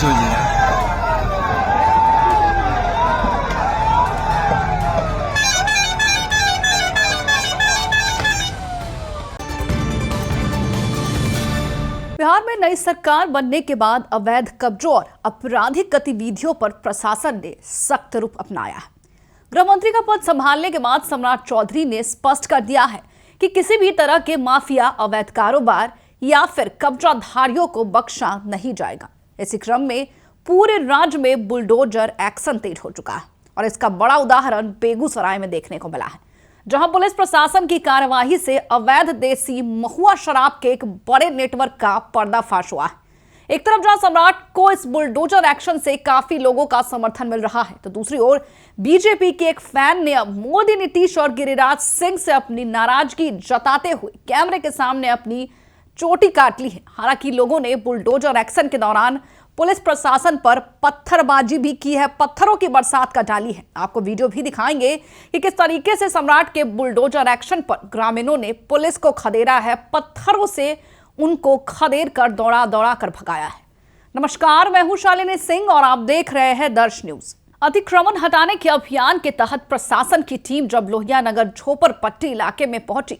हो जाए। बिहार में नई सरकार बनने के बाद अवैध कब्जों और आपराधिक गतिविधियों पर प्रशासन ने सख्त रुख अपनाया है। गृह मंत्री का पद संभालने के बाद सम्राट चौधरी ने स्पष्ट कर दिया है कि किसी भी तरह के माफिया, अवैध कारोबार या फिर कब्जाधारियों को बख्शा नहीं जाएगा। इसी क्रम में पूरे राज्य में बुलडोजर एक्शन तेज हो चुका है और इसका बड़ा उदाहरण बेगूसराय में देखने को मिला है, जहां पुलिस प्रशासन की कार्यवाही से अवैध देसी महुआ शराब के एक बड़े नेटवर्क का पर्दाफाश हुआ है। एक तरफ जहां सम्राट को इस बुलडोजर एक्शन से काफी लोगों का समर्थन मिल रहा है, तो दूसरी ओर बीजेपी के एक फैन ने अब मोदी, नीतीश और गिरिराज सिंह से अपनी नाराजगी जताते हुए कैमरे के सामने अपनी चोटी काट ली है। हालांकि लोगों ने बुलडोजर एक्शन के दौरान पुलिस प्रशासन पर पत्थरबाजी भी की है, पत्थरों की बरसात का डाली है। आपको वीडियो भी दिखाएंगे कि किस तरीके से सम्राट के बुलडोजर एक्शन पर ग्रामीणों ने पुलिस को खदेड़ा है, पत्थरों से उनको खदेड़ कर दौड़ा दौड़ा कर भगाया है। नमस्कार, मैं हूं शालिनी सिंह और आप देख रहे हैं दर्श न्यूज। अतिक्रमण हटाने के अभियान के तहत प्रशासन की टीम जब लोहिया नगर झोपड़पट्टी इलाके में पहुंची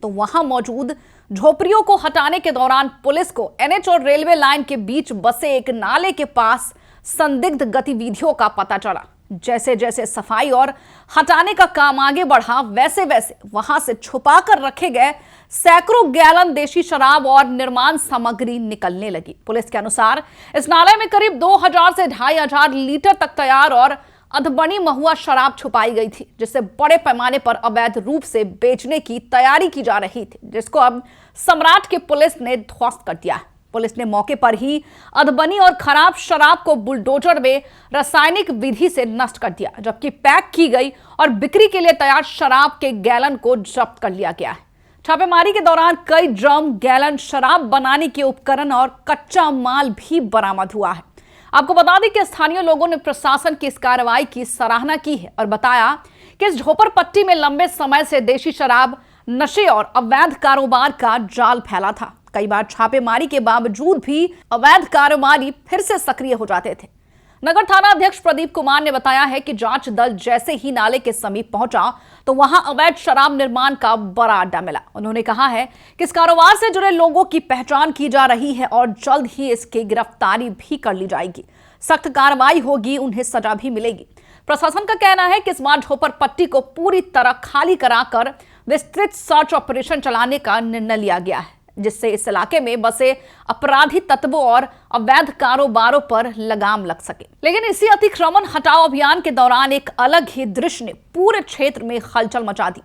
तो वहां मौजूद झोपड़ियों को हटाने के दौरान पुलिस को एनएच और रेलवे लाइन के बीच बसे एक नाले के पास संदिग्ध गतिविधियों का पता चला। जैसे जैसे सफाई और हटाने का काम आगे बढ़ा, वैसे वैसे वहां से छुपा कर रखे गए सैकड़ों गैलन देशी शराब और निर्माण सामग्री निकलने लगी। पुलिस के अनुसार इस नाले में करीब 2000 से 2500 लीटर तक तैयार और अधबनी महुआ शराब छुपाई गई थी, जिससे बड़े पैमाने पर अवैध रूप से बेचने की तैयारी की जा रही थी, जिसको अब सम्राट की पुलिस ने ध्वस्त कर दिया है। पुलिस ने मौके पर ही अधबनी और खराब शराब को बुलडोजर में रासायनिक विधि से नष्ट कर दिया, जबकि पैक की गई और बिक्री के लिए तैयार शराब के गैलन को जब्त कर लिया गया है। छापेमारी के दौरान कई ड्रम, गैलन शराब बनाने के उपकरण और कच्चा माल भी बरामद हुआ है। आपको बता दें कि स्थानीय लोगों ने प्रशासन की इस कार्रवाई की सराहना की है और बताया कि इस झोपड़पट्टी में लंबे समय से देशी शराब, नशे और अवैध कारोबार का जाल फैला था। कई बार छापेमारी के बावजूद भी अवैध कारोबारी फिर से सक्रिय हो जाते थे। नगर थाना अध्यक्ष प्रदीप कुमार ने बताया है कि जांच दल जैसे ही नाले के समीप पहुंचा तो वहां अवैध शराब निर्माण का बड़ा अड्डा मिला। उन्होंने कहा है कि इस कारोबार से जुड़े लोगों की पहचान की जा रही है और जल्द ही इसकी गिरफ्तारी भी कर ली जाएगी। सख्त कार्रवाई होगी, उन्हें सजा भी मिलेगी। प्रशासन का कहना है कि इस बार झोपड़पट्टी को पूरी तरह खाली कराकर विस्तृत सर्च ऑपरेशन चलाने का निर्णय लिया गया है, जिससे इस इलाके में बसे अपराधी तत्वों और अवैध कारोबारों पर लगाम लग सके। लेकिन इसी अतिक्रमण हटाओ अभियान के दौरान एक अलग ही दृश्य ने पूरे क्षेत्र में हलचल मचा दी।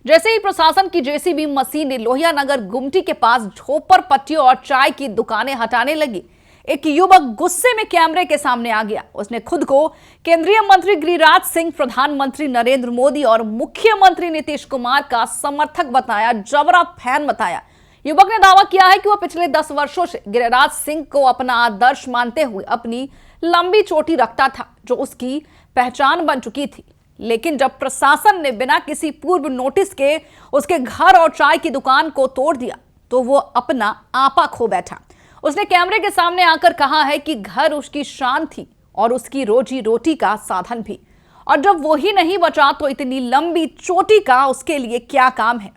जैसे ही प्रशासन की जेसीबी मशीन ने लोहिया नगर गुमटी के पास झोपड़पट्टियों और चाय की दुकानें हटाने लगी, एक युवक गुस्से में कैमरे के सामने आ गया। उसने खुद को केंद्रीय मंत्री गिरिराज सिंह, प्रधानमंत्री नरेंद्र मोदी और मुख्यमंत्री नीतीश कुमार का समर्थक बताया, जबरा फैन बताया। युवक ने दावा किया है कि वह पिछले 10 वर्षों से गिरिराज सिंह को अपना आदर्श मानते हुए अपनी लंबी चोटी रखता था, जो उसकी पहचान बन चुकी थी। लेकिन जब प्रशासन ने बिना किसी पूर्व नोटिस के उसके घर और चाय की दुकान को तोड़ दिया तो वो अपना आपा खो बैठा। उसने कैमरे के सामने आकर कहा है कि घर उसकी शान थी और उसकी रोजी रोटी का साधन भी, और जब वो ही नहीं बचा तो इतनी लंबी चोटी का उसके लिए क्या काम है।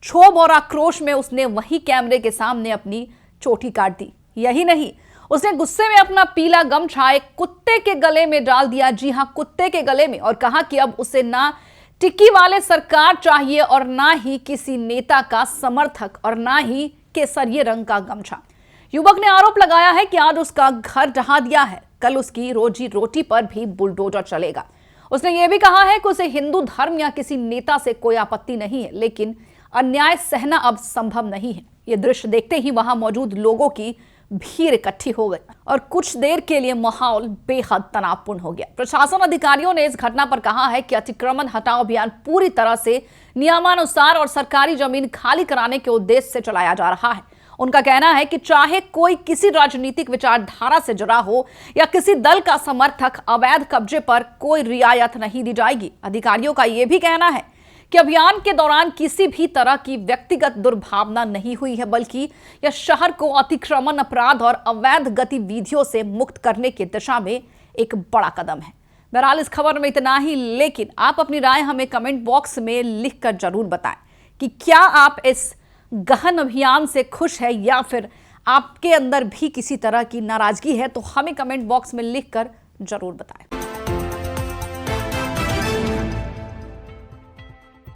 क्षोभ और आक्रोश में उसने वही कैमरे के सामने अपनी चोटी काट दी। यही नहीं, उसने गुस्से में अपना पीला गमछा एक कुत्ते के गले में डाल दिया। जी हां, कुत्ते के गले में, और कहा कि अब उसे ना टिक्की वाले सरकार चाहिए और ना ही किसी नेता का समर्थक और ना ही केसरिये रंग का गमछा। युवक ने आरोप लगाया है कि आज उसका घर ढहा दिया है, कल उसकी रोजी रोटी पर भी बुलडोजर चलेगा। उसने ये भी कहा है कि उसे हिंदू धर्म या किसी नेता से कोई आपत्ति नहीं है, लेकिन अन्याय सहना अब संभव नहीं है। ये दृश्य देखते ही वहां मौजूद लोगों की भीड़ इकट्ठी हो गई और कुछ देर के लिए माहौल बेहद तनावपूर्ण हो गया। प्रशासन अधिकारियों ने इस घटना पर कहा है कि अतिक्रमण हटाओ अभियान पूरी तरह से नियमानुसार और सरकारी जमीन खाली कराने के उद्देश्य से चलाया जा रहा है। उनका कहना है कि चाहे कोई किसी राजनीतिक विचारधारा से जुड़ा हो या किसी दल का समर्थक, अवैध कब्जे पर कोई रियायत नहीं दी जाएगी। अधिकारियों का यह भी कहना है कि अभियान के दौरान किसी भी तरह की व्यक्तिगत दुर्भावना नहीं हुई है, बल्कि यह शहर को अतिक्रमण, अपराध और अवैध गतिविधियों से मुक्त करने की दिशा में एक बड़ा कदम है। बहरहाल इस खबर में इतना ही, लेकिन आप अपनी राय हमें कमेंट बॉक्स में लिखकर जरूर बताएं कि क्या आप इस गहन अभियान से खुश है या फिर आपके अंदर भी किसी तरह की नाराजगी है। तो हमें कमेंट बॉक्स में लिखकर जरूर बताएं।